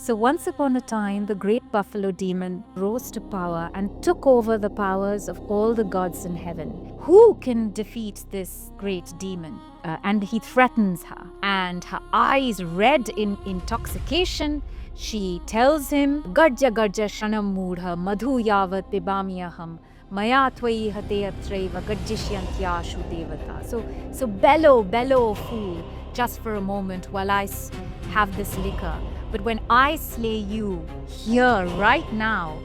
So once upon a time, the great buffalo demon rose to power and took over the powers of all the gods in heaven. Who can defeat this great demon? And he threatens her, and her eyes red in intoxication. She tells him, Garja Garja Shanam Mudha Madhu Yavat Pibamyaham Maya Tvai Hate Atraiva Gajishyanthyashu Devata. So bellow, fool, just for a moment while I have this liquor. But when I slay you here, right now,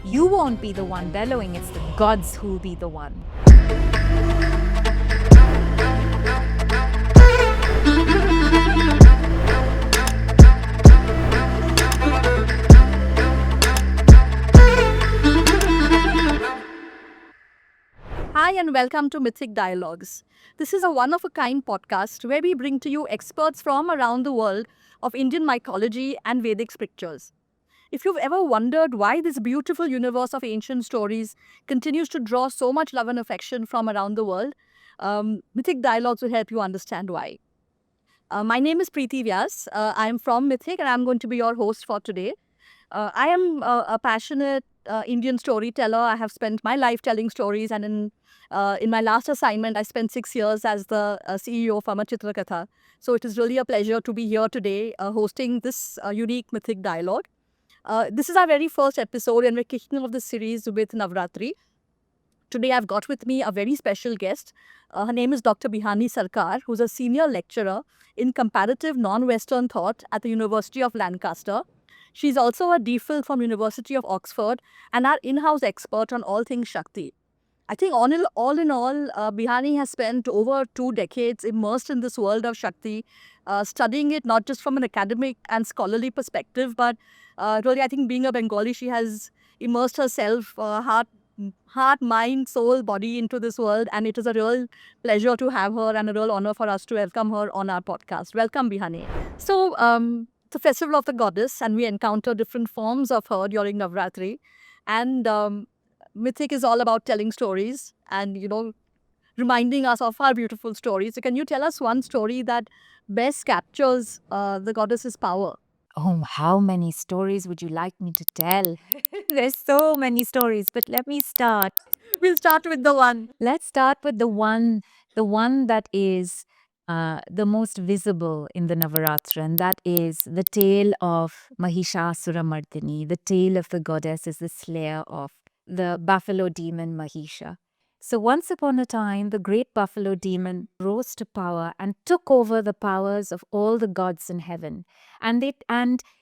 you won't be the one bellowing, it's the gods who'll be the one. Hi, and welcome to Mythik Dialogues. This is a one-of-a-kind podcast where we bring to you experts from around the world of Indian mythology and Vedic scriptures. If you've ever wondered why this beautiful universe of ancient stories continues to draw so much love and affection from around the world, Mythik Dialogues will help you understand why. My name is Preeti Vyas. I'm from Mythik and I'm going to be your host for today. I am a passionate Indian storyteller. I have spent my life telling stories, and in my last assignment, I spent 6 years as the CEO of Amachitra Katha. So it is really a pleasure to be here today hosting this unique Mythic dialogue. This is our very first episode, and we're kicking off the series with Navratri. Today, I've got with me a very special guest. Her name is Dr. Bihani Sarkar, who's a senior lecturer in comparative non-Western thought at the University of Lancaster. She's also a D.Phil from University of Oxford and our in-house expert on all things Shakti. I think all in all, Bihani has spent over 2 decades immersed in this world of Shakti, studying it not just from an academic and scholarly perspective, but really, I think being a Bengali, she has immersed herself, heart, mind, soul, body into this world. And it is a real pleasure to have her and a real honor for us to welcome her on our podcast. Welcome, Bihani. So, it's a festival of the goddess, and we encounter different forms of her during Navratri. And Mythic is all about telling stories and, reminding us of our beautiful stories. So can you tell us one story that best captures the goddess's power? Oh, how many stories would you like me to tell? There's so many stories, but let me start. We'll start with the one. Let's start with the one that is the most visible in the Navaratri, and that is the tale of Mahishasura Mardini. The tale of the goddess is the slayer of the buffalo demon Mahisha. So once upon a time, the great buffalo demon rose to power and took over the powers of all the gods in heaven. And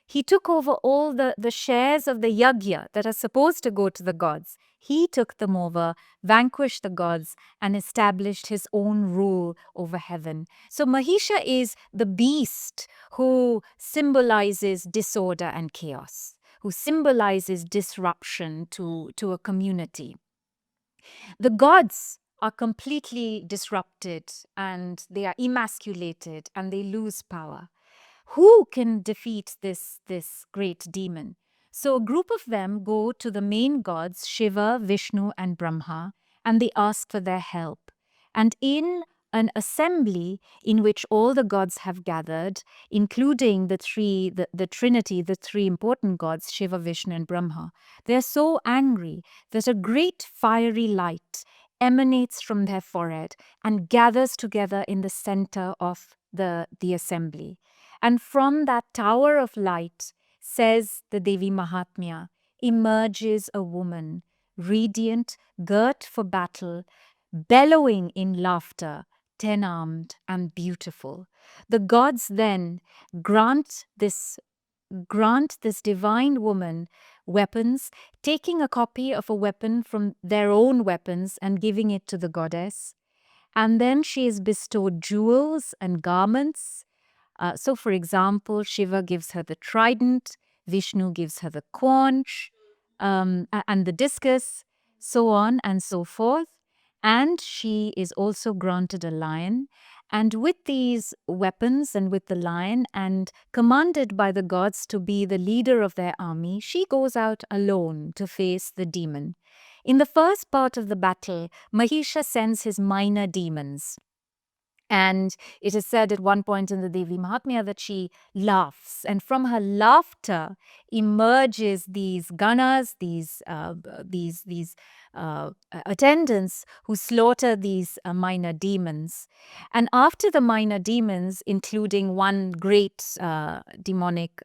he took over all the shares of the yagya that are supposed to go to the gods. He took them over, vanquished the gods, and established his own rule over heaven. So Mahisha is the beast who symbolizes disorder and chaos, who symbolizes disruption to a community. The gods are completely disrupted and they are emasculated and they lose power. Who can defeat this great demon? So a group of them go to the main gods, Shiva, Vishnu, and Brahma, and they ask for their help. And in an assembly in which all the gods have gathered, including the Trinity, the 3 important gods, Shiva, Vishnu, and Brahma, they're so angry that a great fiery light emanates from their forehead and gathers together in the center of the assembly. And from that tower of light, says the Devi Mahatmya, emerges a woman, radiant, girt for battle, bellowing in laughter, 10-armed and beautiful. The gods then grant this divine woman weapons, taking a copy of a weapon from their own weapons and giving it to the goddess. And then she is bestowed jewels and garments. So, for example, Shiva gives her the trident, Vishnu gives her the conch, and the discus, so on and so forth. And she is also granted a lion. And with these weapons and with the lion, and commanded by the gods to be the leader of their army, she goes out alone to face the demon. In the first part of the battle, Mahisha sends his minor demons. And it is said at one point in the Devi Mahatmya that she laughs, and from her laughter emerges these ganas, these attendants who slaughter these minor demons. And after the minor demons, including one great demonic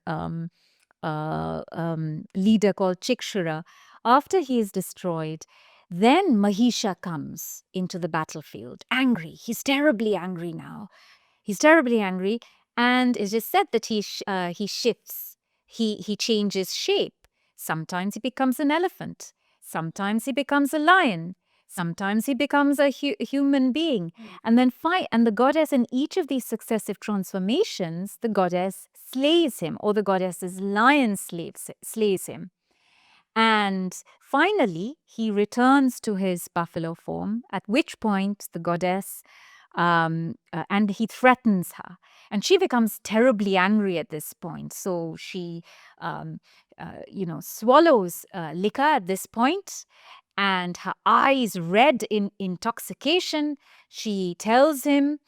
leader called Chikshura, after he is destroyed, then Mahisha comes into the battlefield, angry. He's terribly angry now. He's terribly angry, and it is said that he shifts. He changes shape. Sometimes he becomes an elephant. Sometimes he becomes a lion. Sometimes he becomes a human being. And then and the goddess in each of these successive transformations, the goddess slays him, or the goddess's lion slays him. And finally, he returns to his buffalo form, at which point the goddess, and he threatens her. And she becomes terribly angry at this point. So she, swallows liquor at this point, and her eyes red in intoxication. She tells him,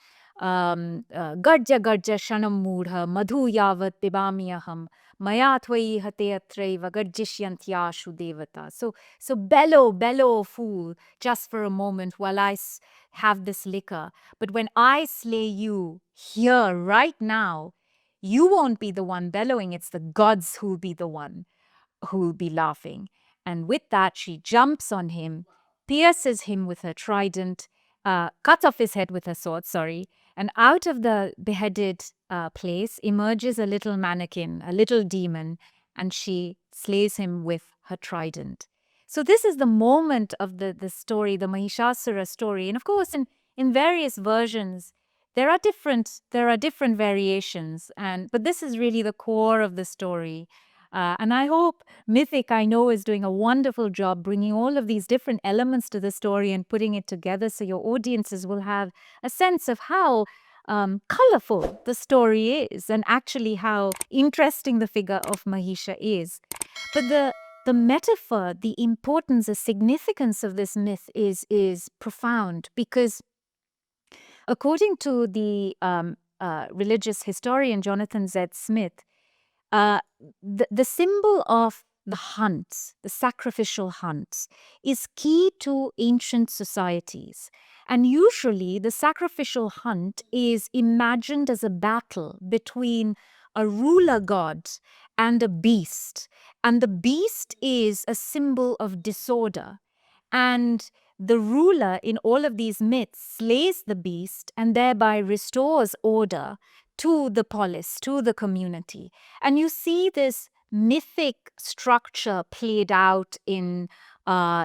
Garja Garja Shanam Mudha Madhu Yavat Pibamiyaham Maya Tvai Hate Atraiva Garjishyanthyashu Devata. So bellow, bellow, fool, just for a moment while I have this liquor. But when I slay you here, right now, you won't be the one bellowing, it's the gods who'll be the one who will be laughing. And with that, she jumps on him, pierces him with her trident, cuts off his head with her sword, sorry, and out of the beheaded place emerges a little mannequin, a little demon, and she slays him with her trident. So this is the moment of the story, the Mahishasura story. And of course, in various versions, there are different variations, but this is really the core of the story. And I hope Mythik, I know, is doing a wonderful job bringing all of these different elements to the story and putting it together so your audiences will have a sense of how colorful the story is and actually how interesting the figure of Mahisha is. But the metaphor, the importance, the significance of this myth is profound, because according to the religious historian Jonathan Z. Smith, uh, the symbol of the hunts, the sacrificial hunts, is key to ancient societies. And usually, the sacrificial hunt is imagined as a battle between a ruler god and a beast. And the beast is a symbol of disorder. And the ruler in all of these myths slays the beast and thereby restores order to the polis, to the community. And you see this mythic structure played out in,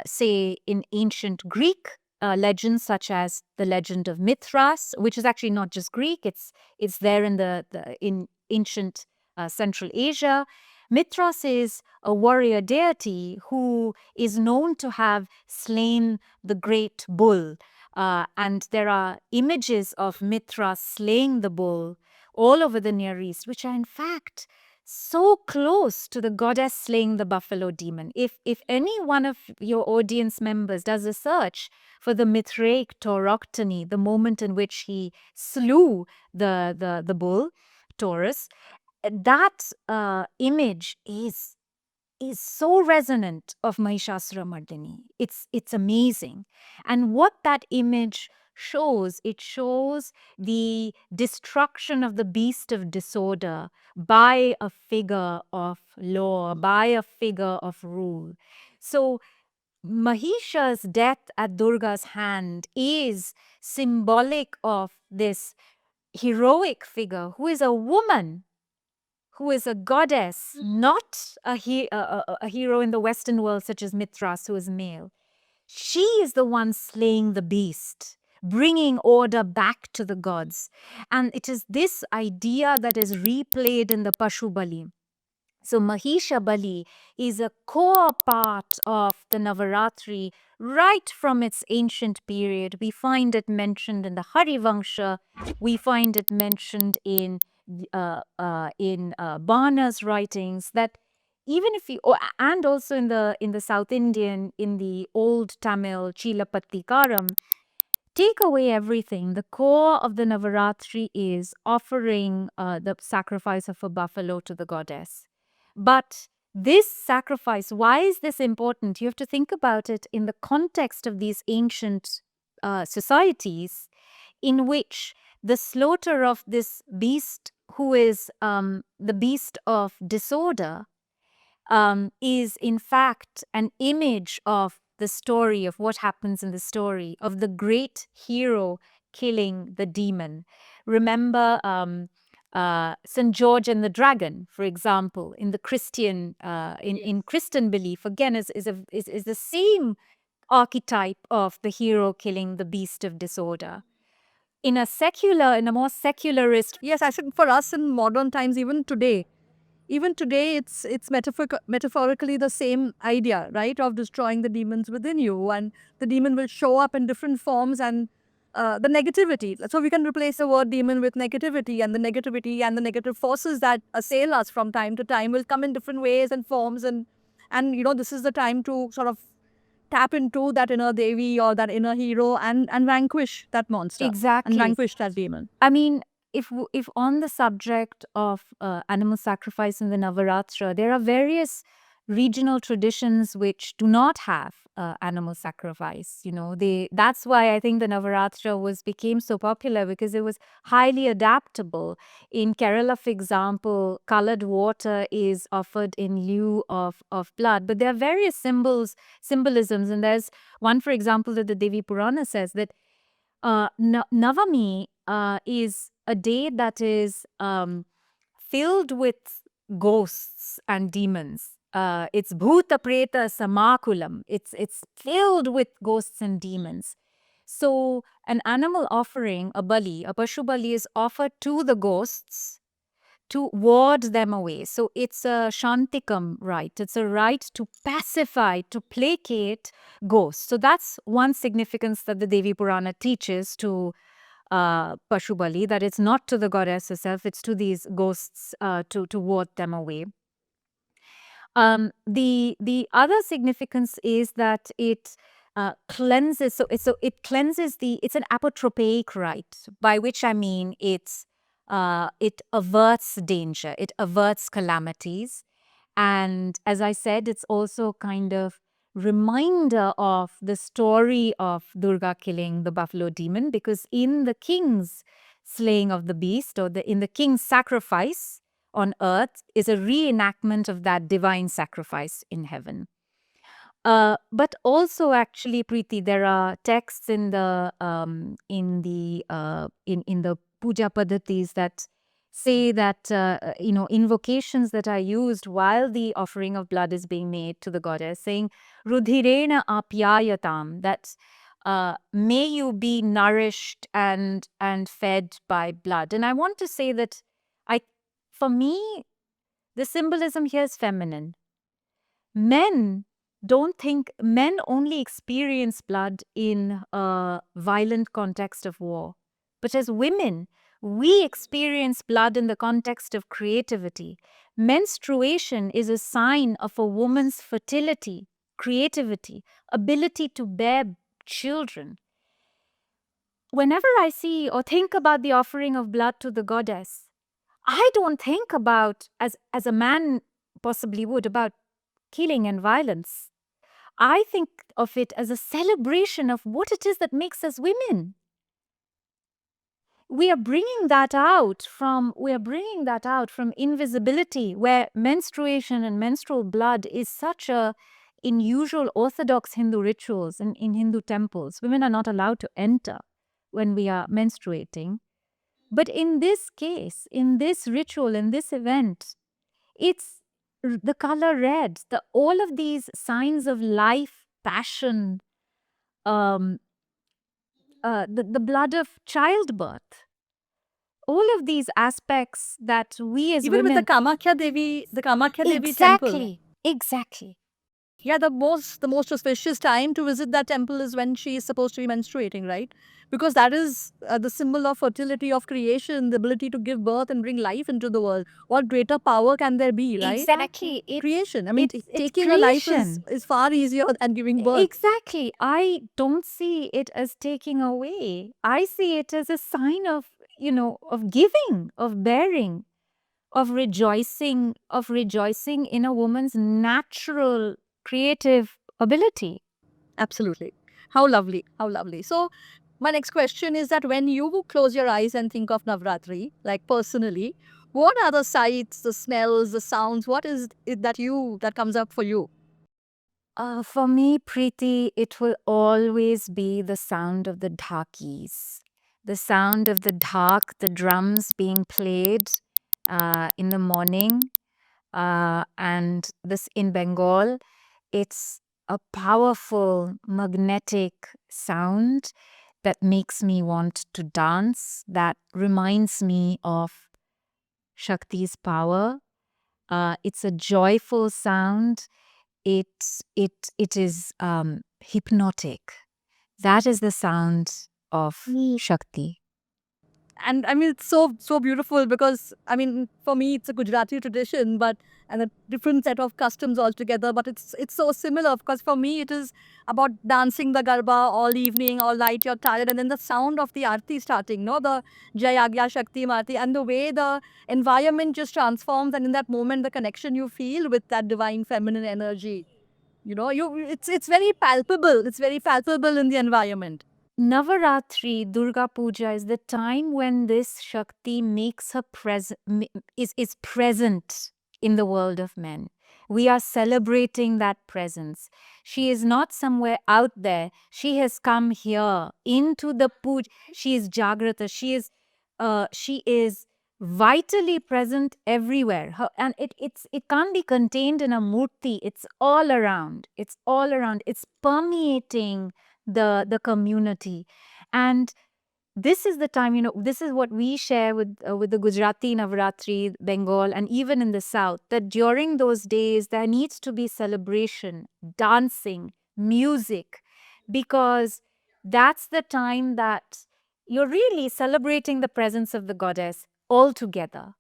say, in ancient Greek legends, such as the legend of Mithras, which is actually not just Greek; it's there in in ancient Central Asia. Mithras is a warrior deity who is known to have slain the great bull. And there are images of Mithras slaying the bull all over the Near East, which are in fact so close to the goddess slaying the buffalo demon. If any one of your audience members does a search for the Mithraic tauroctony, the moment in which he slew the bull, Taurus, that image is so resonant of Mahishasura Mardini. It's amazing. And what that image shows, it shows the destruction of the beast of disorder by a figure of law, by a figure of rule. So Mahisha's death at Durga's hand is symbolic of this heroic figure who is a woman, who is a goddess, not a hero in the Western world such as Mithras, who is male. She is the one slaying the beast, bringing order back to the gods. And it is this idea that is replayed in the Pashubali. So Mahisha Bali is a core part of the Navratri right from its ancient period. We find it mentioned in the Harivangsha. We find it mentioned in Bana's writings, that even if you, and also in the South Indian, in the old Tamil Chilapatikaram, take away everything, the core of the Navaratri is offering the sacrifice of a buffalo to the goddess. But this sacrifice, why is this important? You have to think about it in the context of these ancient societies in which the slaughter of this beast, who is the beast of disorder, is in fact an image of the story, of what happens in the story, of the great hero killing the demon. Remember St. George and the Dragon, for example, in the Christian, in Christian belief, again, is the same archetype of the hero killing the beast of disorder. In a more secularist. Yes, I think for us in modern times, even today, it's metaphorically the same idea, right, of destroying the demons within you, and the demon will show up in different forms, and the negativity. So we can replace the word demon with negativity, and the negative forces that assail us from time to time will come in different ways and forms, and this is the time to sort of tap into that inner Devi or that inner hero and vanquish that monster. Exactly. And vanquish that demon. I mean, if on the subject of animal sacrifice in the Navaratra, there are various regional traditions which do not have animal sacrifice. That's why I think the Navaratra became so popular, because it was highly adaptable. In Kerala, for example, colored water is offered in lieu of blood, but there are various symbolisms, and there's one, for example, that the Devi Purana says that Navami is a day that is filled with ghosts and demons. It's Bhuta Preta Samakulam. It's filled with ghosts and demons. So an animal offering, a Pashubali, is offered to the ghosts to ward them away. So it's a Shantikam rite. It's a rite to pacify, to placate ghosts. So that's one significance that the Devi Purana teaches to Pashubali, that it's not to the goddess herself, it's to these ghosts to ward them away. The other significance is that it cleanses. So it cleanses it's an apotropaic rite, by which I mean it averts danger, it averts calamities, and as I said, it's also kind of reminder of the story of Durga killing the buffalo demon, because in the king's slaying of the beast, or in the king's sacrifice on earth, is a reenactment of that divine sacrifice in heaven. But also, actually, Preeti, there are texts in the puja padhatis that say that invocations that are used while the offering of blood is being made to the goddess, saying Rudhirena apyayatam, that may you be nourished and fed by blood. And I want to say that for me, the symbolism here is feminine. Men only experience blood in a violent context of war. But as women, we experience blood in the context of creativity. Menstruation is a sign of a woman's fertility, creativity, ability to bear children. Whenever I see or think about the offering of blood to the goddess, I don't think about, as a man possibly would, about killing and violence. I think of it as a celebration of what it is that makes us women. We are bringing that out from invisibility, where menstruation and menstrual blood is such in usual Orthodox Hindu rituals and in Hindu temples, women are not allowed to enter when we are menstruating. But in this case, in this ritual, in this event, it's the color red, all of these signs of life, passion, the blood of childbirth. All of these aspects that we as Even women... with the Kamakhya Devi temple. Exactly. Yeah, the most auspicious time to visit that temple is when she is supposed to be menstruating, right? Because that is the symbol of fertility, of creation, the ability to give birth and bring life into the world. What greater power can there be, right? Exactly. Creation. I mean, It's taking a life creation. is far easier than giving birth. Exactly. I don't see it as taking away. I see it as a sign of, of giving, of bearing, of rejoicing in a woman's natural creative ability. Absolutely. How lovely. How lovely. So, my next question is that when you close your eyes and think of Navratri, like personally, what are the sights, the smells, the sounds? What is it that comes up for you? For me, Preeti, it will always be the sound of the dhakis, the sound of the dhak, the drums being played in the morning. And this in Bengal, it's a powerful magnetic sound that makes me want to dance, that reminds me of Shakti's power. It's a joyful sound. It is hypnotic. That is the sound of Shakti. And I mean, it's so beautiful because I mean, for me, it's a Gujarati tradition, but and a different set of customs altogether. But it's so similar because for me, it is about dancing the Garba all evening, all night. You're tired, and then the sound of the arti starting, no, the Jai Agya Shakti Marti, and the way the environment just transforms, and in that moment, the connection you feel with that divine feminine energy. It's very palpable. It's very palpable in the environment. Navaratri, Durga Puja is the time when this Shakti makes her is present in the world of men. We are celebrating that presence. She is not somewhere out there. She has come here into the puja. She is Jagrata. She is vitally present everywhere. And it can't be contained in a murti. It's all around. It's all around. It's permeating the community. And this is the time, this is what we share with the Gujarati Navratri, Bengal, and even in the South, that during those days there needs to be celebration, dancing, music, because that's the time that you're really celebrating the presence of the goddess all together.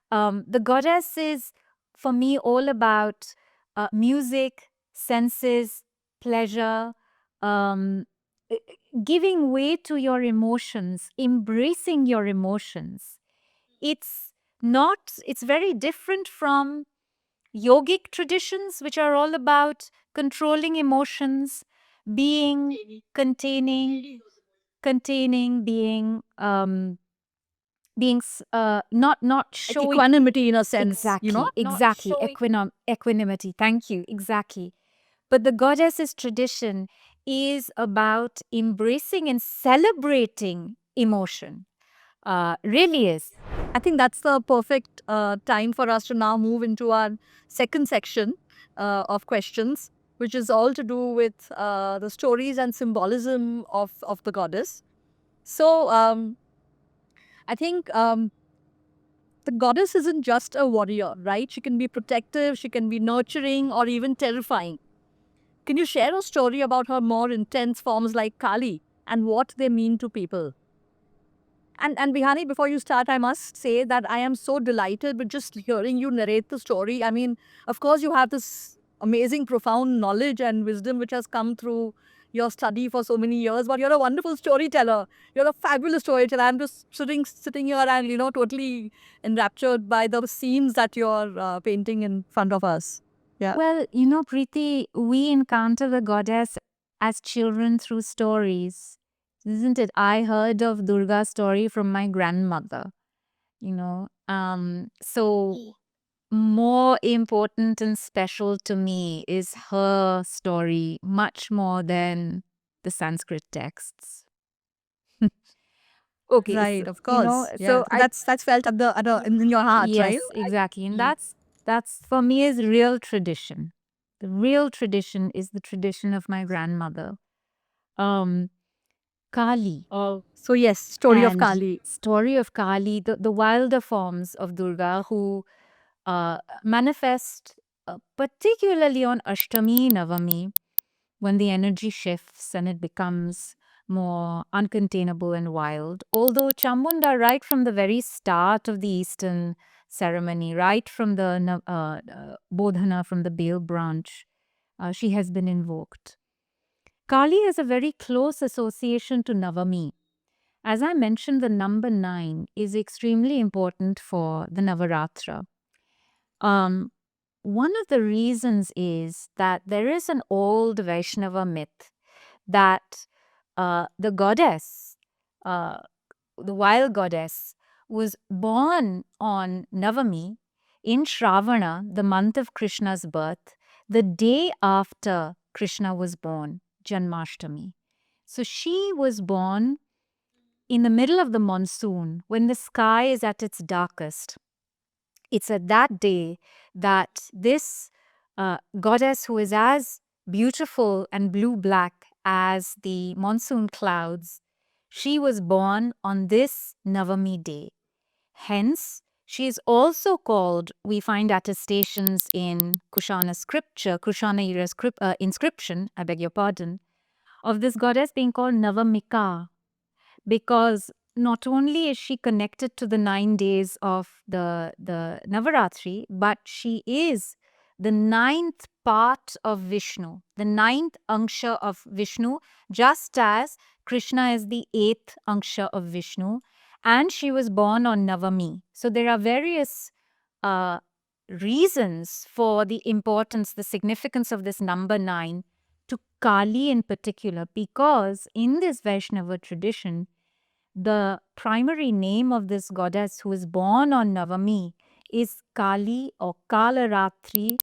The goddess is, for me, all about music, senses, pleasure, um, giving way to your emotions, embracing your emotions. It's not, it's very different from yogic traditions, which are all about controlling emotions, being containing, not Like showing. equanimity in a sense, Exactly. Equanimity. Thank you. Exactly. But the goddess's tradition is about embracing and celebrating emotion. Really is. I think that's the perfect time for us to now move into our second section of questions, which is all to do with the stories and symbolism of the goddess. So I think the goddess isn't just a warrior, right? She can be protective, she can be nurturing, or even terrifying. Can you share a story about her more intense forms like Kali and what they mean to people? And Bihani, before you start, I must say that I am so delighted with just hearing you narrate the story. I mean, of course, you have this amazing, profound knowledge and wisdom which has come through your study for so many years. But you're a wonderful storyteller. You're a fabulous storyteller. I'm just sitting here and totally enraptured by the scenes that you're painting in front of us. Yeah. Well, Preeti, we encounter the goddess as children through stories. Isn't it? I heard of Durga's story from my grandmother, So more important and special to me is her story much more than the Sanskrit texts. Okay, Right, of course. Yeah. so I That's felt in your heart, right? yes, exactly. And that's for me is real tradition. The real tradition is the tradition of my grandmother. Um Kali So yes, story of and Kali. story of Kali, the wilder forms of Durga who manifest particularly on Ashtami, Navami, when the energy shifts and it becomes more uncontainable and wild. Although Chamunda, right from the very start of the Eastern ceremony, right from the Bodhana, from the Bale branch, she has been invoked. Kali has a very close association to Navami. As I mentioned, the number 9 is extremely important for the Navaratra. Um, One of the reasons is that there is an old Vaishnava myth that the goddess, uh, the wild goddess, was born on Navami in Shravana, the month of Krishna's birth, the day after Krishna was born, Janmashtami. So she was born in the middle of the monsoon when the sky is at its darkest. It's at that day that this goddess, who is as beautiful and blue black as the monsoon clouds, she was born on this Navami day. Hence, she is also called, we find attestations in Kushana scripture, Kushana era inscription, I beg your pardon, of this goddess being called Navamika, because not only is she connected to the 9 days of the Navaratri, but she is the ninth part of Vishnu, the ninth Anksha of Vishnu, just as Krishna is the eighth Anksha of Vishnu, and she was born on Navami. So there are various uh, reasons for the importance, the significance of this number 9 to Kali in particular, because in this Vaishnava tradition, the primary name of this goddess who is born on Navami is Kali or Kalaratri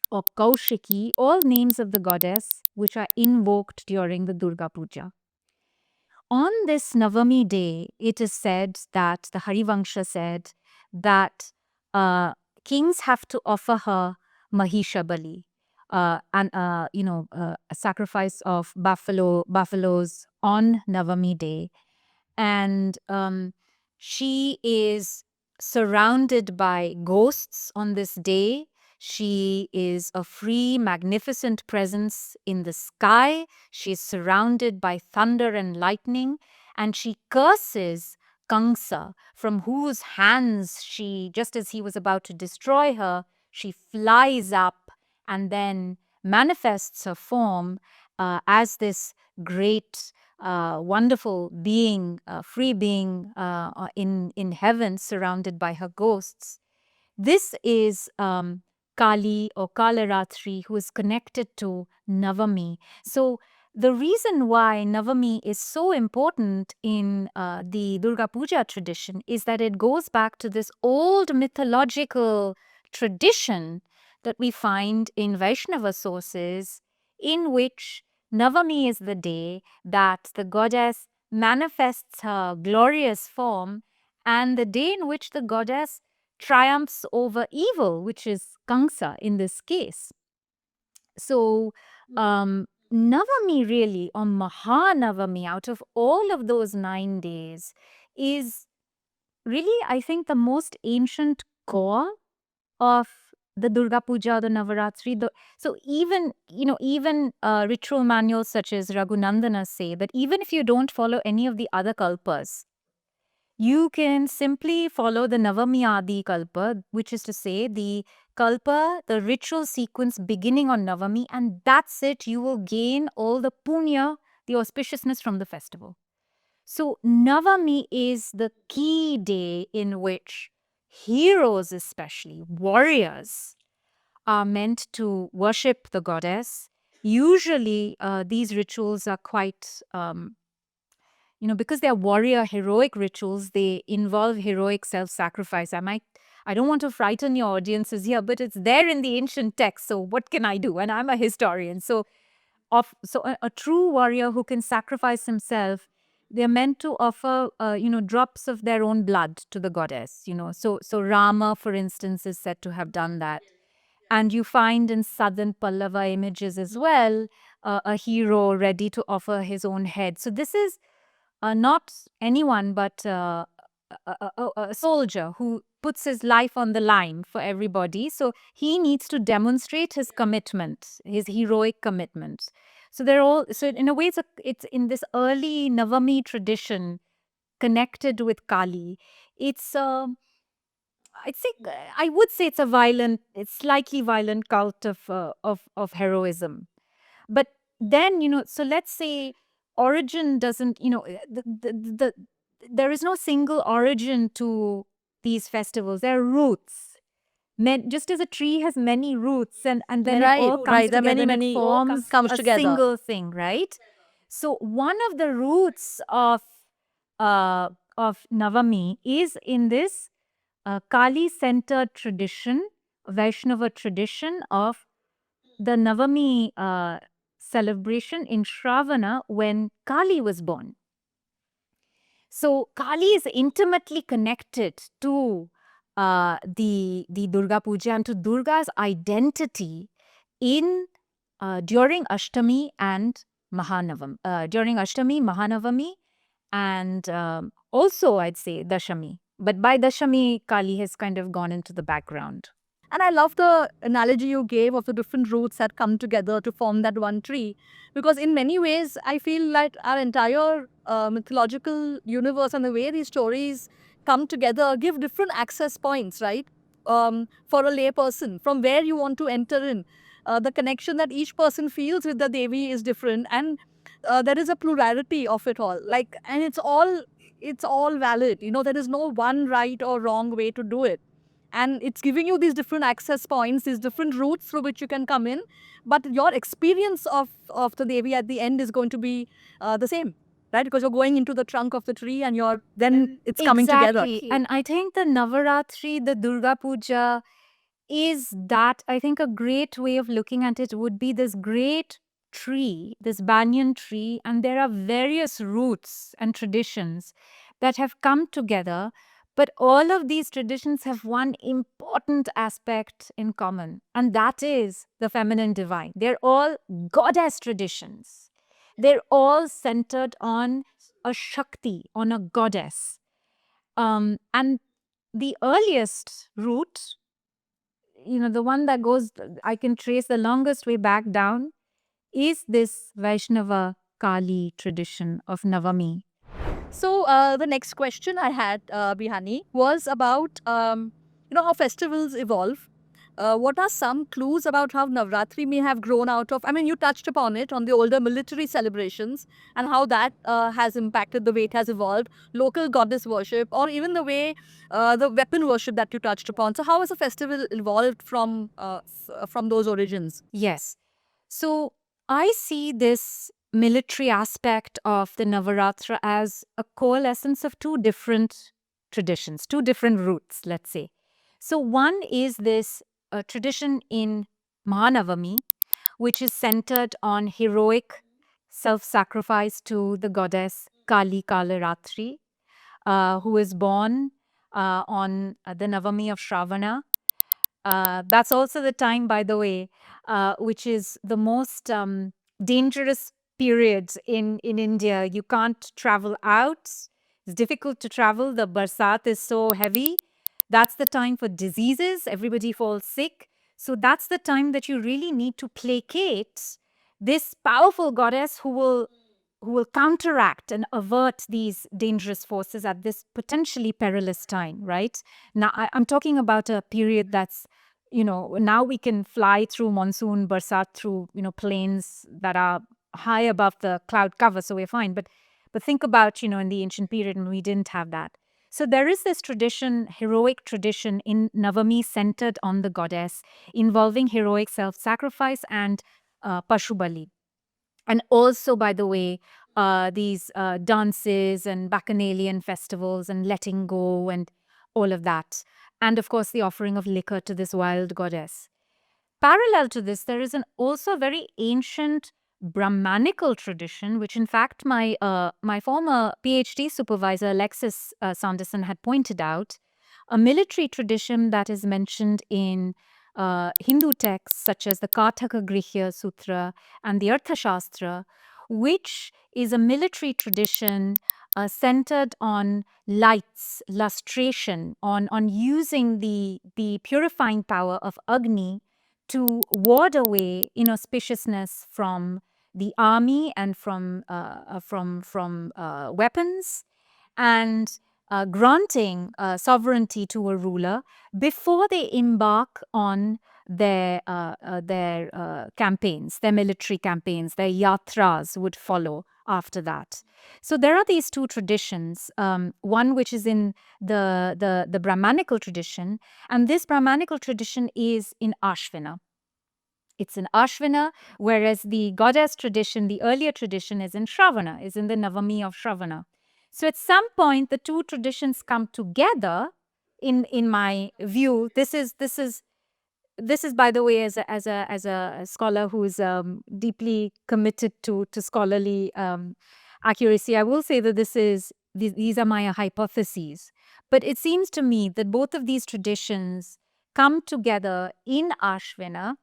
or Kaushiki, all names of the goddess which are invoked during the Durga Puja. On this Navami day, it is said that the Harivangsha said that kings have to offer her Mahishabali, a sacrifice of buffaloes on Navami day, and she is surrounded by ghosts on this day. She is a free, magnificent presence in the sky. She is surrounded by thunder and lightning, and she curses Kamsa, from whose hands she, just as he was about to destroy her, she flies up and then manifests her form as this great wonderful being, free being in heaven, surrounded by her ghosts. This is Kali or Kalaratri, who is connected to Navami. So the reason why Navami is so important in the Durga Puja tradition is that it goes back to this old mythological tradition that we find in Vaishnava sources, in which Navami is the day that the goddess manifests her glorious form, and the day in which the goddess triumphs over evil, which is Kamsa in this case. So, Navami really, or Mahanavami, out of all of those 9 days, is really, I think, the most ancient core of the Durga Puja, the Navaratri. So even ritual manuals such as Raghunandana say that even if you don't follow any of the other kalpas, you can simply follow the Navami Adi Kalpa, which is to say the Kalpa, the ritual sequence beginning on Navami, and that's it. You will gain all the punya, the auspiciousness from the festival. So Navami is the key day in which heroes, especially warriors, are meant to worship the goddess. Usually, these rituals are quite because they are warrior heroic rituals, they involve heroic self-sacrifice. I don't want to frighten your audiences here, but it's there in the ancient text. So what can I do? And I'm a historian. So a true warrior who can sacrifice himself, they're meant to offer drops of their own blood to the goddess. So Rama, for instance, is said to have done that. And you find in southern Pallava images as well a hero ready to offer his own head. So this is not anyone but a soldier who puts his life on the line for everybody. So he needs to demonstrate his commitment, his heroic commitment. So they're all so in a way it's in this early Navami tradition connected with Kali. It's I think I would say it's slightly violent cult of heroism. But then, so let's say origin doesn't, there is no single origin to these festivals. There are roots. Just as a tree has many roots and then it all comes Right. There are together and it many forms comes a together. single thing, right? So one of the roots uh, of Navami is in this Kali-centered tradition, Vaishnava tradition of the Navami celebration in Shravana when Kali was born. So Kali is intimately connected to the Durga Puja and to Durga's identity in during Ashtami and during Ashtami, Mahanavami, and also I'd say Dashami. But by Dashami, Kali has kind of gone into the background. And I love the analogy you gave of the different roots that come together to form that one tree. Because in many ways, I feel like our entire mythological universe and the way these stories come together give different access points, right? For a lay person, from where you want to enter in. The connection that each person feels with the Devi is different. And there is a plurality of it all. And it's all valid. There is no one right or wrong way to do it, and it's giving you these different access points, these different routes through which you can come in, but your experience of the Devi at the end is going to be the same, right? Because you're going into the trunk of the tree and it's coming together. Exactly. And I think the Navaratri, the Durga Puja, is that I think a great way of looking at it would be this great tree, this banyan tree, and there are various roots and traditions that have come together. But all of these traditions have one important aspect in common, and that is the feminine divine. They're all goddess traditions. They're all centered on a Shakti, on a goddess. And the earliest root, the one that goes, I can trace the longest way back down, is this Vaishnava Kali tradition of Navami. So the next question I had, Bihani, was about how festivals evolve. What are some clues about how Navratri may have grown out of? I mean, you touched upon it on the older military celebrations and how that has impacted the way it has evolved, local goddess worship, or even the way the weapon worship that you touched upon. So, how has a festival evolved from those origins? Yes. So I see this military aspect of the Navaratra as a coalescence of two different traditions, two different roots, let's say. So one is this tradition in Mahanavami, which is centered on heroic self-sacrifice to the goddess Kali Kalaratri, who is born on the Navami of Shravana. That's also the time, by the way, which is the most dangerous period in India. You can't travel out. It's difficult to travel. The barsat is so heavy. That's the time for diseases. Everybody falls sick. So that's the time that you really need to placate this powerful goddess who will counteract and avert these dangerous forces at this potentially perilous time, right? Now, I'm talking about a period that's, now we can fly through monsoon, barsat through, plains that are high above the cloud cover, so we're fine. But think about, in the ancient period, and we didn't have that. So there is this tradition, heroic tradition in Navami centered on the goddess, involving heroic self-sacrifice and Pashubali. And also, by the way, these dances and bacchanalian festivals and letting go and all of that. And of course, the offering of liquor to this wild goddess. Parallel to this, there is also a very ancient Brahmanical tradition, which in fact my former PhD supervisor, Alexis Sanderson, had pointed out, a military tradition that is mentioned in Hindu texts such as the Kataka Grihya Sutra and the Arthashastra, which is a military tradition centered on lights, lustration, on using the purifying power of Agni to ward away inauspiciousness from the army and from weapons, and granting sovereignty to a ruler before they embark on their campaigns, their military campaigns, their yatras would follow after that. So there are these two traditions, one which is in the Brahmanical tradition, and this Brahmanical tradition is in Ashvina. It's in Ashvina, whereas the goddess tradition, the earlier tradition, is in Shravana, is in the Navami of Shravana. So at some point, the two traditions come together. In my view, this is, by the way, as a scholar who's deeply committed to scholarly accuracy, I will say that these are my hypotheses. But it seems to me that both of these traditions come together in Ashvina,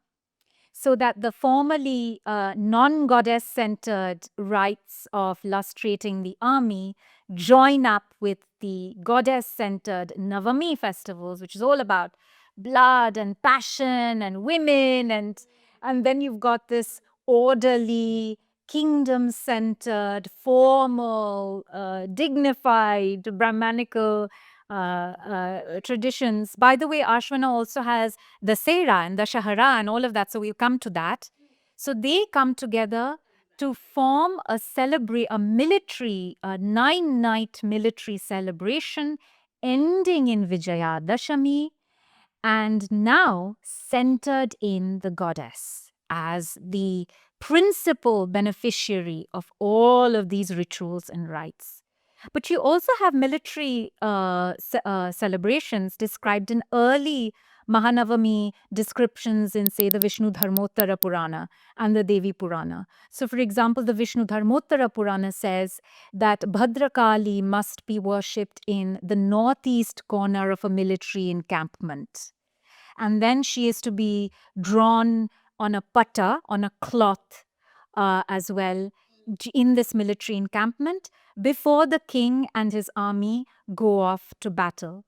so that the formerly non-goddess centered rites of lustrating the army join up with the goddess centered Navami festivals, which is all about blood and passion and women, and then you've got this orderly, kingdom centered, formal, dignified Brahmanical traditions. By the way, Ashvana also has the Sera and the Shahara and all of that. So we'll come to that. So they come together to form a military, a 9-night military celebration ending in Vijayadashami, and now centered in the goddess as the principal beneficiary of all of these rituals and rites. But you also have military celebrations described in early Mahanavami descriptions in, say, the Vishnu Dharmottara Purana and the Devi Purana. So, for example, the Vishnu Dharmottara Purana says that Bhadrakali must be worshipped in the northeast corner of a military encampment. And then she is to be drawn on a patta, on a cloth as well, in this military encampment before the king and his army go off to battle.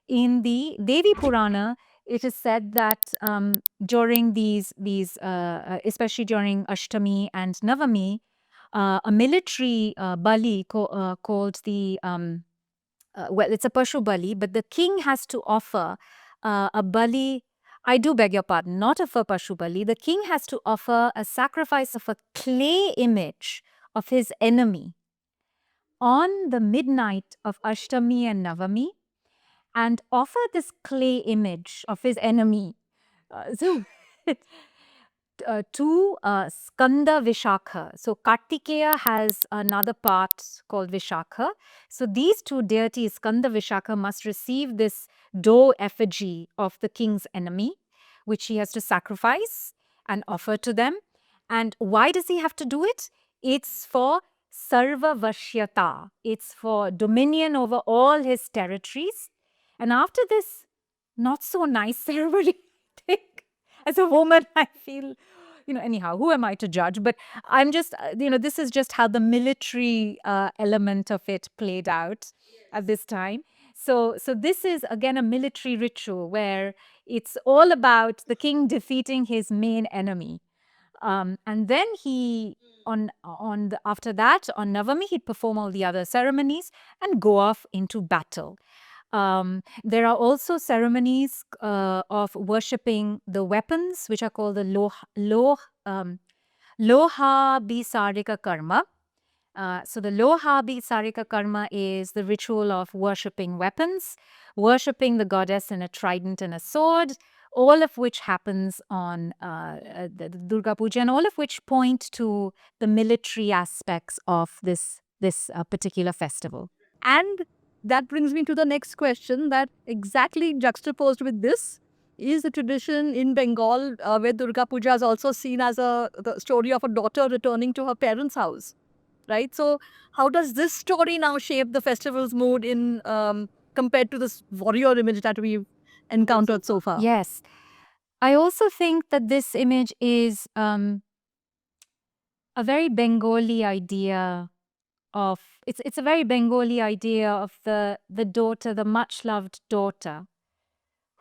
In the Devi Purana, it is said that during especially during Ashtami and Navami, a military bali called the well, it's a Pashubali, but the king has to offer a bali. I do beg your pardon, not of a Pashubali. The king has to offer a sacrifice of a clay image of his enemy on the midnight of Ashtami and Navami, and offer this clay image of his enemy to Skanda Vishakha. So Kartikeya has another part called Vishakha. So these two deities, Skanda Vishakha, must receive this dough effigy of the king's enemy, which he has to sacrifice and offer to them. And why does he have to do it? It's for Sarva Vashyata. It's for dominion over all his territories. And after this not so nice ceremony, I think, as a woman, I feel, anyhow, who am I to judge? But I'm just, this is just how the military element of it played out at this time. So this is again a military ritual where it's all about the king defeating his main enemy. And then after that, on Navami, he'd perform all the other ceremonies and go off into battle. There are also ceremonies of worshipping the weapons, which are called the Loha Bisarika Karma. So the Loha Bisarika Karma is the ritual of worshipping weapons, worshipping the goddess in a trident and a sword, all of which happens on the Durga Puja, and all of which point to the military aspects of this particular festival. And that brings me to the next question, that exactly juxtaposed with this is the tradition in Bengal where Durga Puja is also seen as the story of a daughter returning to her parents' house, right? So how does this story now shape the festival's mood in compared to this warrior image that we've encountered so far? Yes. I also think that this image is a very Bengali idea of it's a very Bengali idea of the daughter, the much loved daughter,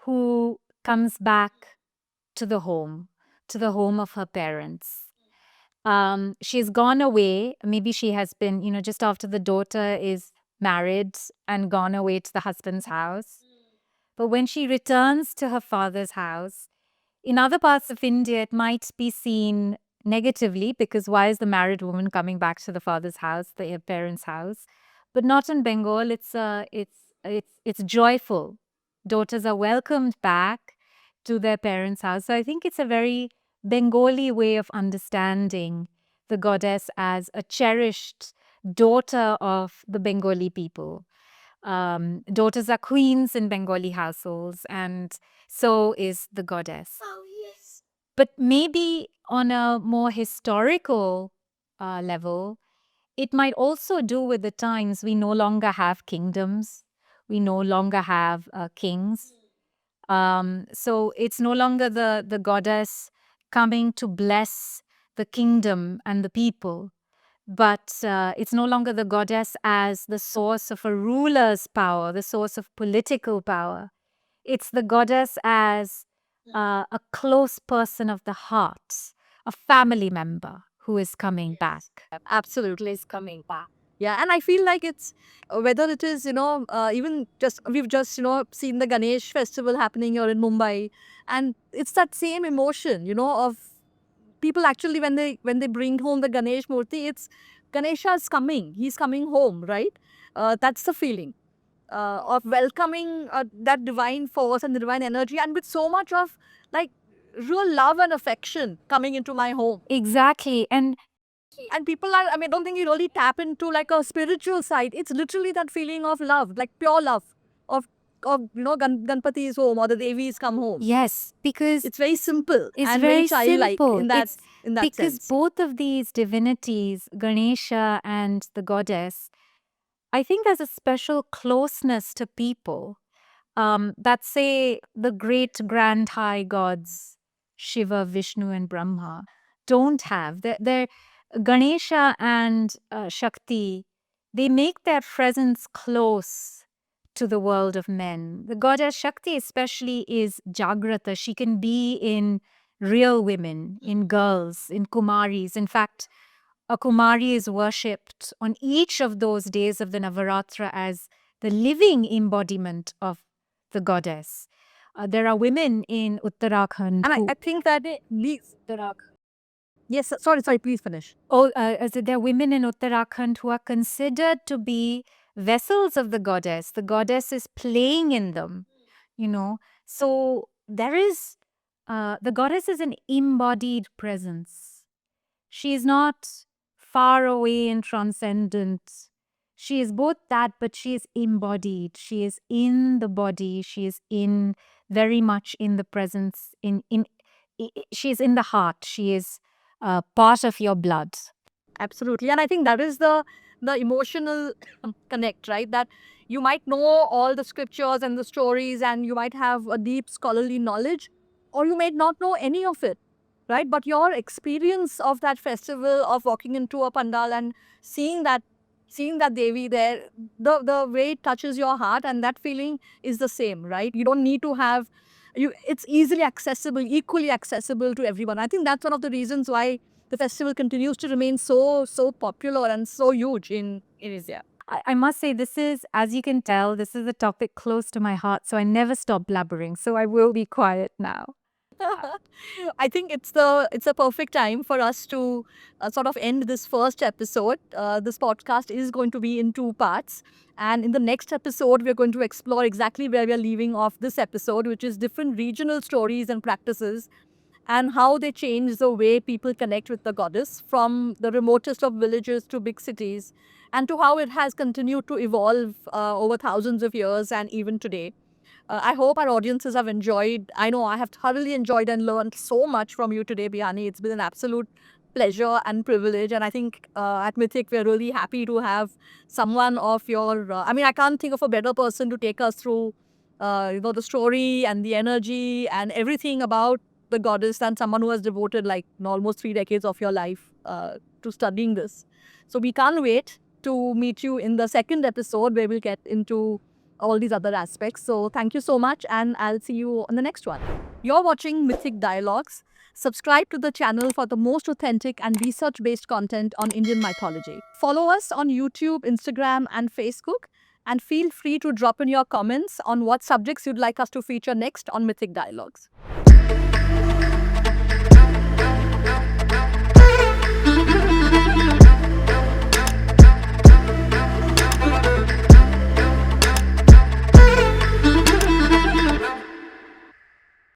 who comes back to the home of her parents. She's gone away. Maybe she has been, just after the daughter is married and gone away to the husband's house. But when she returns to her father's house, in other parts of India, it might be seen negatively because why is the married woman coming back to the father's house, the parents' house? But not in Bengal. It's joyful. Daughters are welcomed back to their parents' house. So I think it's a very Bengali way of understanding the goddess as a cherished daughter of the Bengali people. Daughters are queens in Bengali households, and so is the goddess. Oh, yes. But maybe on a more historical level, it might also do with the times. We no longer have kingdoms, we no longer have kings. So it's no longer the goddess coming to bless the kingdom and the people, but it's no longer the goddess as the source of a ruler's power, the source of political power. It's the goddess as a close person of the heart, a family member who is coming back. Absolutely is coming back. Yeah, and I feel like it's whether it is, even just we've just, seen the Ganesh festival happening here in Mumbai, and it's that same emotion, of people actually when they bring home the Ganesh Murti, it's Ganesha's coming, he's coming home, right? That's the feeling of welcoming that divine force and the divine energy, and with so much of like real love and affection coming into my home. Exactly. And people are, I mean, I don't think you really tap into like a spiritual side. It's literally that feeling of love, like pure love of Ganpati's home or the Devi's come home. Yes, because It's very simple it's and very childlike simple. in that It's because sense. both of these divinities, Ganesha and the goddess, I think there's a special closeness to people that say the great grand high gods, Shiva, Vishnu, and Brahma, don't have. They're Ganesha and Shakti, they make their presence close to the world of men. The goddess Shakti, especially, is Jagrata. She can be in real women, in girls, in Kumaris. In fact, a Kumari is worshipped on each of those days of the Navaratra as the living embodiment of the goddess. There are women in Uttarakhand. And I think that it leads. Yes, sorry, please finish. There are women in Uttarakhand who are considered to be vessels of the goddess. The goddess is playing in them, you know. So the goddess is an embodied presence. She is not far away and transcendent. She is both that, but she is embodied. She is in the body. She is in very much in the presence. She is in the heart. She is part of your blood. Absolutely. And I think that is the emotional connect, right? That you might know all the scriptures and the stories and you might have a deep scholarly knowledge, or you may not know any of it, right? But your experience of that festival, of walking into a pandal and seeing that Devi there, the way it touches your heart, and that feeling is the same, right? You don't need to have it's easily accessible, equally accessible to everyone. I think that's one of the reasons why the festival continues to remain so popular and so huge in India. I must say, this is, as you can tell, this is a topic close to my heart. So I never stop blabbering. So I will be quiet now. I think it's a perfect time for us to sort of end this first episode. This podcast is going to be in two parts. And in the next episode, we're going to explore exactly where we're leaving off this episode, which is different regional stories and practices and how they change the way people connect with the goddess from the remotest of villages to big cities, and to how it has continued to evolve over thousands of years and even today. I hope our audiences have enjoyed. I know I have thoroughly enjoyed and learned so much from you today, Bihani. It's been an absolute pleasure and privilege. And I think at Mythik, we're really happy to have someone of your. I mean, I can't think of a better person to take us through, the story and the energy and everything about the goddess than someone who has devoted like almost 3 decades of your life to studying this. So we can't wait to meet you in the second episode where we'll get into all these other aspects. So thank you so much, and I'll see you on the next one. You're watching Mythik Dialogues. Subscribe to the channel for the most authentic and research-based content on Indian mythology. Follow us on YouTube, Instagram, and Facebook, and feel free to drop in your comments on what subjects you'd like us to feature next on Mythik Dialogues.